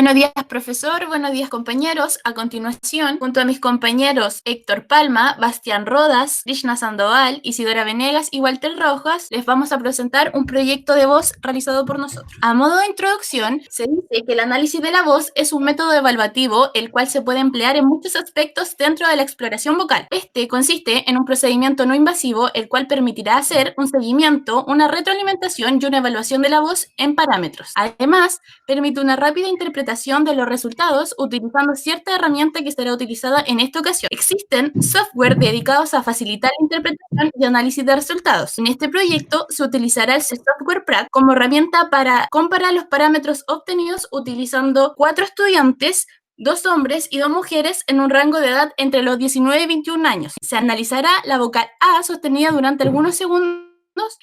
Buenos días, profesor. Buenos días, compañeros. A continuación, junto a mis compañeros Héctor Palma, Bastián Rodas, Krishna Sandoval, Isidora Venegas y Walter Rojas, les vamos a presentar un proyecto de voz realizado por nosotros. A modo de introducción, se dice que el análisis de la voz es un método evaluativo el cual se puede emplear en muchos aspectos dentro de la exploración vocal. Este consiste en un procedimiento no invasivo el cual permitirá hacer un seguimiento, una retroalimentación y una evaluación de la voz en parámetros. Además, permite una rápida interpretación de los resultados utilizando cierta herramienta que será utilizada en esta ocasión. Existen software dedicados a facilitar la interpretación y análisis de resultados. En este proyecto se utilizará el software PRAT como herramienta para comparar los parámetros obtenidos utilizando 4 estudiantes, 2 hombres y 2 mujeres en un rango de edad entre los 19 y 21 años. Se analizará la vocal A sostenida durante algunos segundos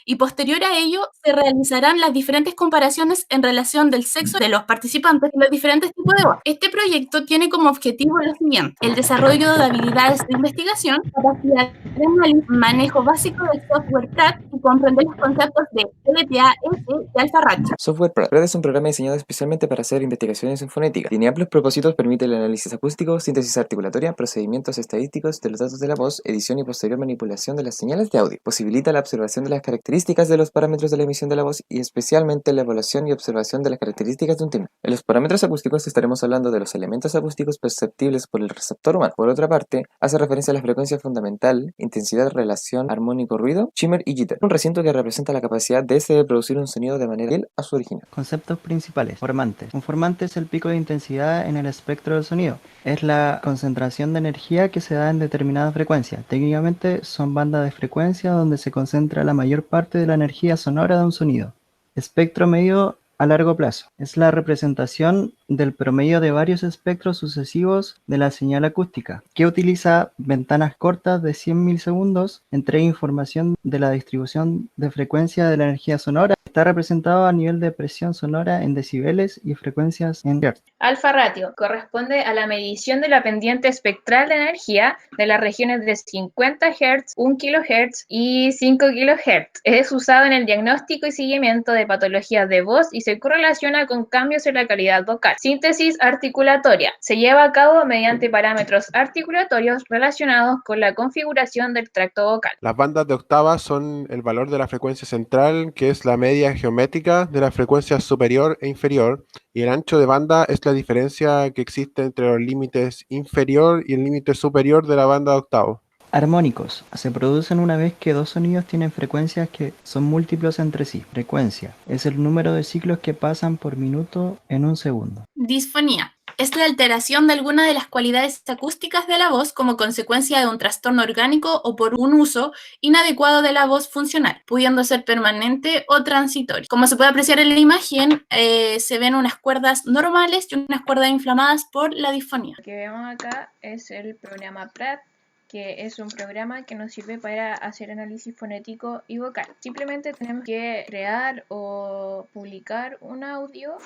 y posterior a ello se realizarán las diferentes comparaciones en relación del sexo de los participantes en los diferentes tipos de voz. Este proyecto tiene como objetivo lo siguiente: el desarrollo de habilidades de investigación, capacidad de análisis, manejo básico del software PRAT y comprender los conceptos de LTA, S y alfa ratio. Software PRAT. PRAT es un programa diseñado especialmente para hacer investigaciones en fonética. Tiene amplios propósitos, permite el análisis acústico, síntesis articulatoria, procedimientos estadísticos de los datos de la voz, edición y posterior manipulación de las señales de audio. Posibilita la observación de las características de los parámetros de la emisión de la voz y especialmente la evaluación y observación de las características de un timbre. En los parámetros acústicos estaremos hablando de los elementos acústicos perceptibles por el receptor humano. Por otra parte, hace referencia a la frecuencia fundamental, intensidad, relación, armónico, ruido, shimmer y jitter. Un recinto que representa la capacidad de este de producir un sonido de manera fiel a su original. Conceptos principales. Formantes. Un formante es el pico de intensidad en el espectro del sonido. Es la concentración de energía que se da en determinada frecuencia. Técnicamente son bandas de frecuencia donde se concentra la mayor parte de la energía sonora de un sonido. Espectro medio a largo plazo. Es la representación del promedio de varios espectros sucesivos de la señal acústica, que utiliza ventanas cortas de 100 milisegundos, entrega información de la distribución de frecuencia de la energía sonora. Está representado a nivel de presión sonora en decibeles y frecuencias en hertz. Alfa ratio corresponde a la medición de la pendiente espectral de energía de las regiones de 50 Hz, 1 kHz y 5 kHz. Es usado en el diagnóstico y seguimiento de patologías de voz y se correlaciona con cambios en la calidad vocal. Síntesis articulatoria. Se lleva a cabo mediante parámetros articulatorios relacionados con la configuración del tracto vocal. Las bandas de octavas son el valor de la frecuencia central, que es la media geométrica de la frecuencia superior e inferior, y el ancho de banda es la diferencia que existe entre los límites inferior y el límite superior de la banda de octavos. Armónicos. Se producen una vez que dos sonidos tienen frecuencias que son múltiplos entre sí. Frecuencia es el número de ciclos que pasan por minuto en un segundo. Disfonía es la alteración de alguna de las cualidades acústicas de la voz como consecuencia de un trastorno orgánico o por un uso inadecuado de la voz funcional, pudiendo ser permanente o transitorio. Como se puede apreciar en la imagen, se ven unas cuerdas normales y unas cuerdas inflamadas por la disfonía. Lo que vemos acá es el programa PRAT, que es un programa que nos sirve para hacer análisis fonético y vocal. Simplemente tenemos que crear o publicar un audio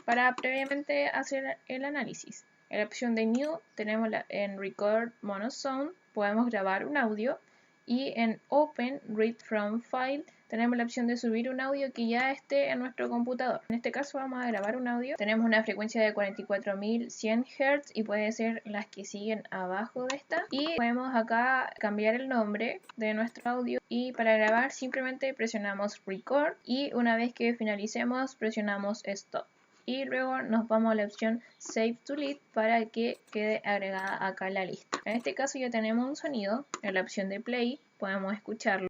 para previamente hacer el análisis. En la opción de New tenemos en Record Mono Sound, podemos grabar un audio, y en Open Read From File tenemos la opción de subir un audio que ya esté en nuestro computador. En este caso vamos a grabar un audio. Tenemos una frecuencia de 44.100 Hz y puede ser las que siguen abajo de esta. Y podemos acá cambiar el nombre de nuestro audio, y para grabar simplemente presionamos Record y una vez que finalicemos presionamos Stop. Y luego nos vamos a la opción Save to Lead para que quede agregada acá en la lista. En este caso ya tenemos un sonido. En la opción de Play podemos escucharlo.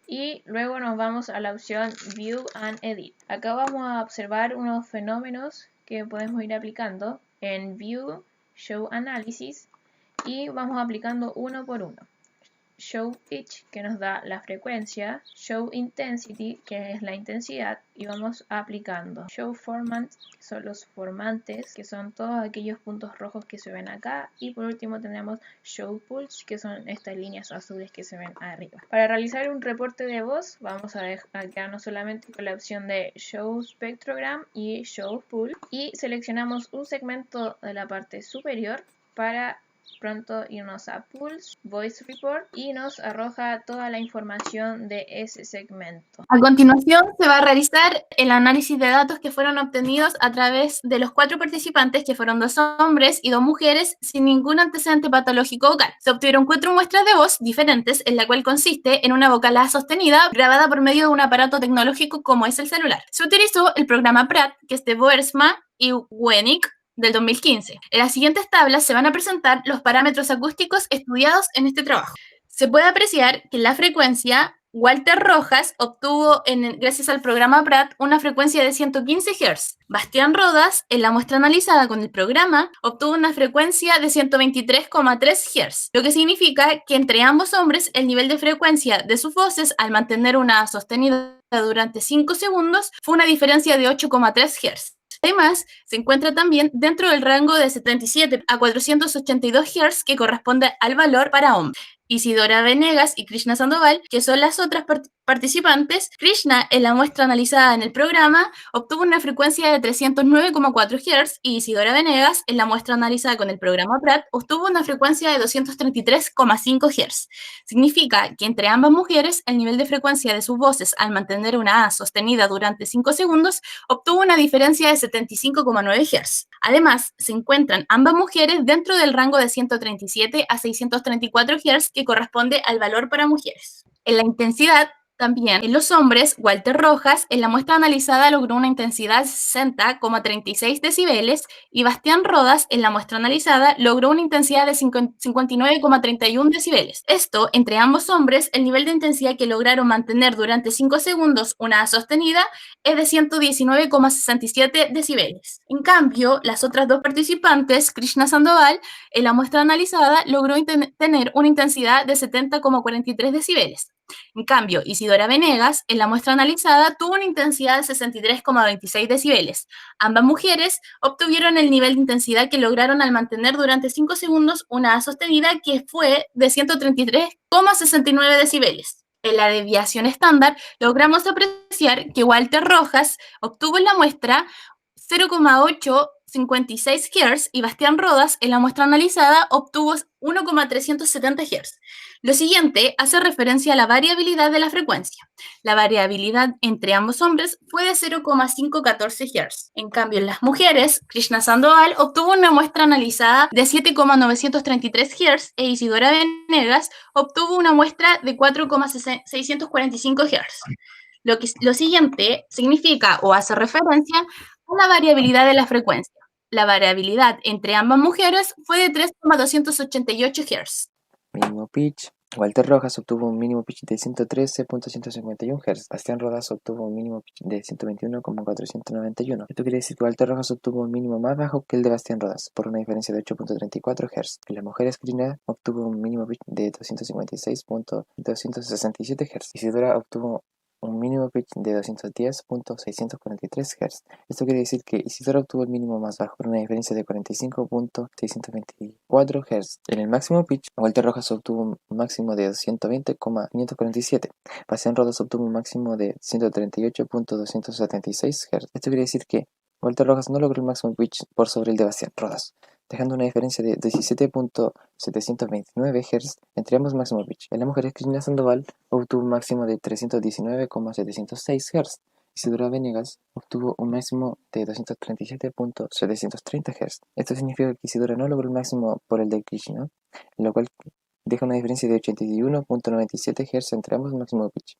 Y luego nos vamos a la opción View and Edit. Acá vamos a observar unos fenómenos que podemos ir aplicando en View, Show Analysis, y vamos aplicando uno por uno. Show Pitch, que nos da la frecuencia, Show Intensity, que es la intensidad, y vamos aplicando Show Formant, que son los formantes, que son todos aquellos puntos rojos que se ven acá, y por último tenemos Show Pulse, que son estas líneas azules que se ven arriba. Para realizar un reporte de voz vamos a quedarnos solamente con la opción de Show Spectrogram y Show Pulse, y seleccionamos un segmento de la parte superior para pronto irnos a Pulse, Voice Report y nos arroja toda la información de ese segmento. A continuación, se va a realizar el análisis de datos que fueron obtenidos a través de los 4 participantes, que fueron 2 hombres y 2 mujeres, sin ningún antecedente patológico vocal. Se obtuvieron 4 muestras de voz diferentes, en la cual consiste en una vocal A sostenida grabada por medio de un aparato tecnológico como es el celular. Se utilizó el programa Pratt, que es de Boersma y Wenick, del 2015. En las siguientes tablas se van a presentar los parámetros acústicos estudiados en este trabajo. Se puede apreciar que la frecuencia, Walter Rojas obtuvo, gracias al programa Pratt, una frecuencia de 115 Hz. Bastián Rodas, en la muestra analizada con el programa, obtuvo una frecuencia de 123,3 Hz, lo que significa que entre ambos hombres el nivel de frecuencia de sus voces al mantener una sostenida durante 5 segundos fue una diferencia de 8,3 Hz. Además, se encuentra también dentro del rango de 77 a 482 Hz que corresponde al valor para hombres. Isidora Venegas y Krishna Sandoval, que son las otras participantes. Krishna, en la muestra analizada en el programa, obtuvo una frecuencia de 309,4 Hz y Isidora Venegas, en la muestra analizada con el programa Pratt, obtuvo una frecuencia de 233,5 Hz. Significa que entre ambas mujeres, el nivel de frecuencia de sus voces al mantener una A sostenida durante 5 segundos obtuvo una diferencia de 75,9 Hz. Además, se encuentran ambas mujeres dentro del rango de 137 a 634 Hz que corresponde al valor para mujeres. En la intensidad, también en los hombres, Walter Rojas, en la muestra analizada logró una intensidad de 60,36 decibeles y Bastián Rodas, en la muestra analizada, logró una intensidad de 59,31 decibeles. Esto, entre ambos hombres, el nivel de intensidad que lograron mantener durante 5 segundos una A sostenida es de 119,67 decibeles. En cambio, las otras 2 participantes, Krishna Sandoval, en la muestra analizada, logró tener una intensidad de 70,43 decibeles. En cambio, Isidora Venegas, en la muestra analizada, tuvo una intensidad de 63,26 decibeles. Ambas mujeres obtuvieron el nivel de intensidad que lograron al mantener durante 5 segundos una A sostenida que fue de 133,69 decibeles. En la desviación estándar, logramos apreciar que Walter Rojas obtuvo en la muestra 0,856 Hz y Bastián Rodas, en la muestra analizada, obtuvo 1,370 Hz. Lo siguiente hace referencia a la variabilidad de la frecuencia. La variabilidad entre ambos hombres fue de 0,514 Hz. En cambio, en las mujeres, Krishna Sandoval obtuvo una muestra analizada de 7,933 Hz e Isidora Venegas obtuvo una muestra de 4,645 Hz. Lo siguiente significa o hace referencia a la variabilidad de la frecuencia. La variabilidad entre ambas mujeres fue de 3,288 Hz. Mínimo pitch. Walter Rojas obtuvo un mínimo pitch de 113,151 Hz. Bastián Rodas obtuvo un mínimo pitch de 121,491. Esto quiere decir que Walter Rojas obtuvo un mínimo más bajo que el de Bastián Rodas, por una diferencia de 8,34 Hz. En las mujeres, Krishna obtuvo un mínimo pitch de 256,267 Hz. Isidora obtuvo un mínimo pitch de 210,643 Hz. Esto quiere decir que Isidora obtuvo el mínimo más bajo por una diferencia de 45,624 Hz. En el máximo pitch, Walter Rojas obtuvo un máximo de 220,547. Bastián Rodas obtuvo un máximo de 138,276 Hz. Esto quiere decir que Walter Rojas no logró el máximo pitch por sobre el de Bastián Rodas, dejando una diferencia de 17,729 Hz entre ambos máximo pitch. En las mujeres, Krishna Sandoval obtuvo un máximo de 319,706 Hz. Isidora Venegas obtuvo un máximo de 237,730 Hz. Esto significa que Isidora no logró el máximo por el de Krishna, lo cual deja una diferencia de 81,97 Hz entre ambos máximo pitch.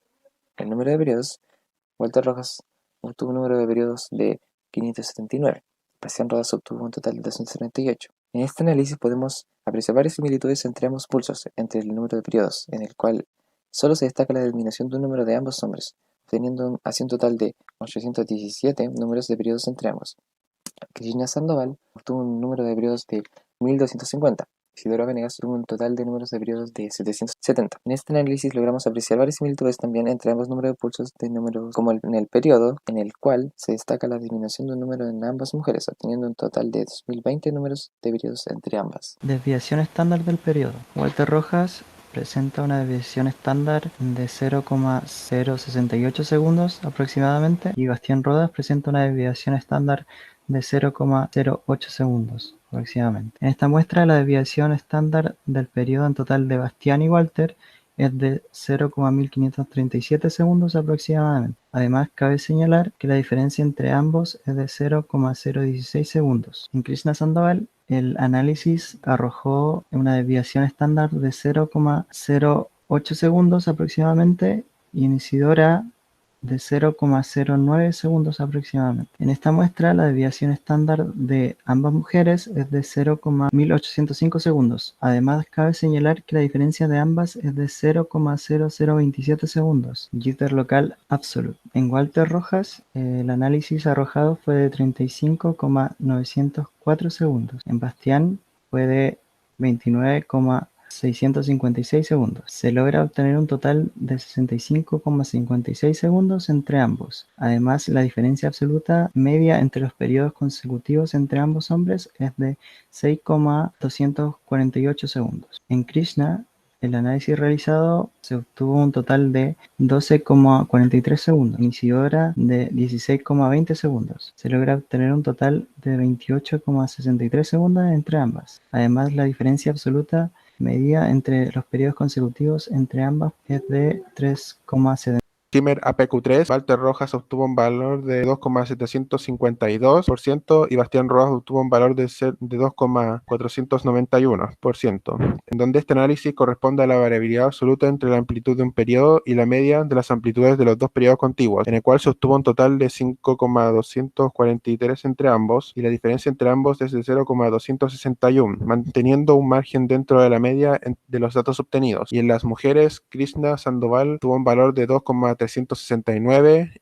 El número de periodos, Walter Rojas obtuvo un número de periodos de 579. Bastián Rodas obtuvo un total de 238. En este análisis podemos apreciar varias similitudes entre ambos pulsos, entre el número de periodos, en el cual solo se destaca la disminución de un número de ambos hombres, obteniendo así un total de 817 números de periodos entre ambos. Krishna Sandoval obtuvo un número de periodos de 1250. Isidora Venegas tuvo un total de números de periodos de 770. En este análisis logramos apreciar varias similitudes también entre ambos números de pulsos de números, como en el periodo, en el cual se destaca la disminución de un número en ambas mujeres, obteniendo un total de 2020 números de periodos entre ambas. Desviación estándar del periodo. Walter Rojas presenta una desviación estándar de 0,068 segundos aproximadamente y Bastián Rodas presenta una desviación estándar de 0,08 segundos. aproximadamente. En esta muestra, la desviación estándar del periodo en total de Bastián y Walter es de 0,1537 segundos aproximadamente. Además, cabe señalar que la diferencia entre ambos es de 0,016 segundos. En Krishna Sandoval, el análisis arrojó una desviación estándar de 0,08 segundos aproximadamente y en Isidora de 0,09 segundos aproximadamente. En esta muestra, la desviación estándar de ambas mujeres es de 0,1805 segundos. Además, cabe señalar que la diferencia de ambas es de 0,0027 segundos, jitter local absolute. En Walter Rojas, el análisis arrojado fue de 35,904 segundos. En Bastián fue de 29,656 segundos. Se logra obtener un total de 65,56 segundos entre ambos. Además, la diferencia absoluta media entre los periodos consecutivos entre ambos hombres es de 6,248 segundos. En Krishna, el análisis realizado se obtuvo un total de 12,43 segundos, en Isidora de 16,20 segundos. Se logra obtener un total de 28,63 segundos entre ambas. Además, la diferencia absoluta medida entre los periodos consecutivos entre ambas es de 3,70. Schimmer APQ3, Walter Rojas obtuvo un valor de 2,752% y Bastián Rojas obtuvo un valor de 2,491%, en donde este análisis corresponde a la variabilidad absoluta entre la amplitud de un periodo y la media de las amplitudes de los dos periodos contiguos, en el cual se obtuvo un total de 5,243 entre ambos y la diferencia entre ambos es de 0,261, manteniendo un margen dentro de la media de los datos obtenidos. Y en las mujeres, Krishna Sandoval tuvo un valor de 2,369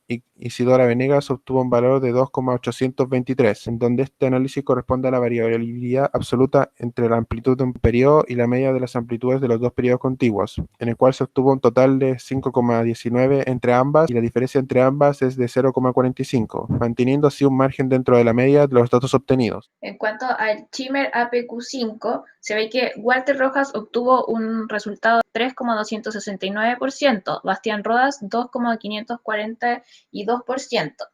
y Isidora Venegas obtuvo un valor de 2,823, en donde este análisis corresponde a la variabilidad absoluta entre la amplitud de un periodo y la media de las amplitudes de los dos periodos contiguos, en el cual se obtuvo un total de 5,19 entre ambas y la diferencia entre ambas es de 0,45, manteniendo así un margen dentro de la media de los datos obtenidos. En cuanto al Schimmer APQ5, se ve que Walter Rojas obtuvo un resultado de 3,269%, Bastián Rodas 2,542%.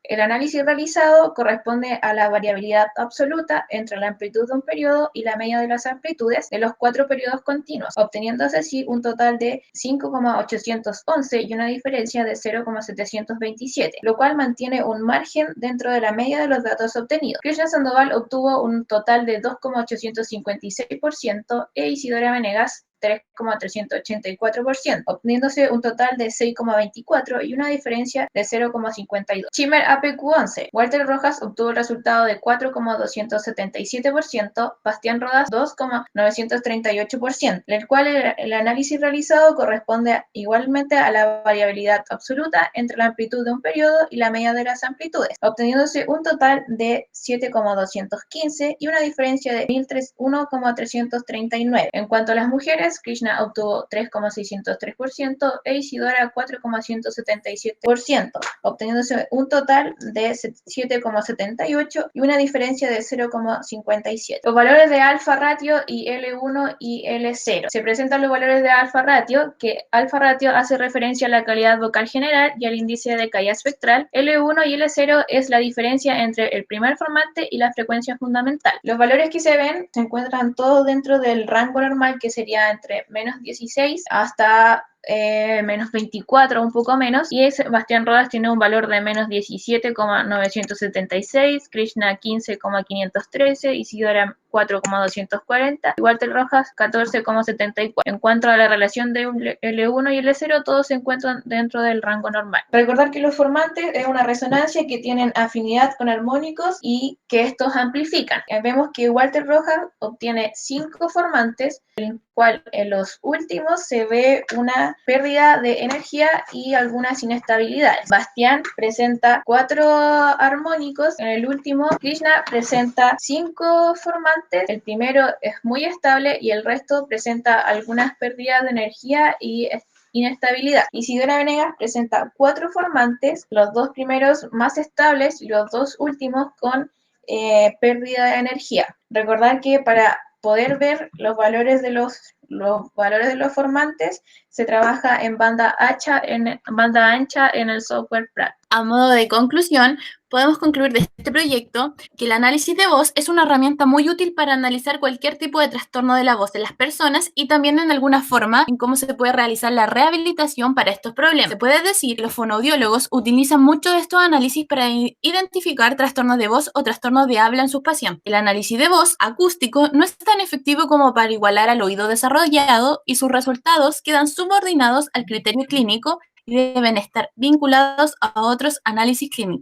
El análisis realizado corresponde a la variabilidad absoluta entre la amplitud de un periodo y la media de las amplitudes de los 4 periodos continuos, obteniéndose así un total de 5,811 y una diferencia de 0,727, lo cual mantiene un margen dentro de la media de los datos obtenidos. Krishna Sandoval obtuvo un total de 2,856% e Isidora Venegas 3,384%, obteniéndose un total de 6,24 y una diferencia de 0,52. Schimmer APQ11. Walter Rojas obtuvo el resultado de 4,277%, Bastián Rodas 2,938%, el cual el análisis realizado corresponde igualmente a la variabilidad absoluta entre la amplitud de un periodo y la media de las amplitudes, obteniéndose un total de 7,215 y una diferencia de 1,339. En cuanto a las mujeres, Krishna obtuvo 3,603% e Isidora 4,177%, obteniéndose un total de 7,78 y una diferencia de 0,57. Los valores de alfa ratio y L1 y L0. Se presentan los valores de alfa ratio, que alfa ratio hace referencia a la calidad vocal general y al índice de caída espectral. L1 y L0 es la diferencia entre el primer formante y la frecuencia fundamental. Los valores que se ven se encuentran todos dentro del rango normal, que sería entre menos 16 hasta menos 24, un poco menos, y Bastián Rodas tiene un valor de menos 17,976, Krishna 15,513, Isidora 4,240 y Walter Rojas 14,74. En cuanto a la relación de L1 y L0, todos se encuentran dentro del rango normal. Recordar que los formantes es una resonancia que tienen afinidad con armónicos y que estos amplifican. Vemos que Walter Rojas obtiene 5 formantes, en cual en los últimos se ve una pérdida de energía y algunas inestabilidades. Bastián presenta 4 armónicos, en el último Krishna presenta 5 formantes, el primero es muy estable y el resto presenta algunas pérdidas de energía y inestabilidad. Isidora Venegas presenta 4 formantes, los 2 primeros más estables y los 2 últimos con pérdida de energía. Recordar que para poder ver los valores de los formantes se trabaja en banda ancha en el software Pratt. A modo de conclusión, Podemos concluir de este proyecto que el análisis de voz es una herramienta muy útil para analizar cualquier tipo de trastorno de la voz de las personas y también en alguna forma en cómo se puede realizar la rehabilitación para estos problemas. Se puede decir que los fonoaudiólogos utilizan mucho de estos análisis para identificar trastornos de voz o trastornos de habla en sus pacientes. El análisis de voz acústico no es tan efectivo como para igualar al oído desarrollado y sus resultados quedan subordinados al criterio clínico y deben estar vinculados a otros análisis clínicos.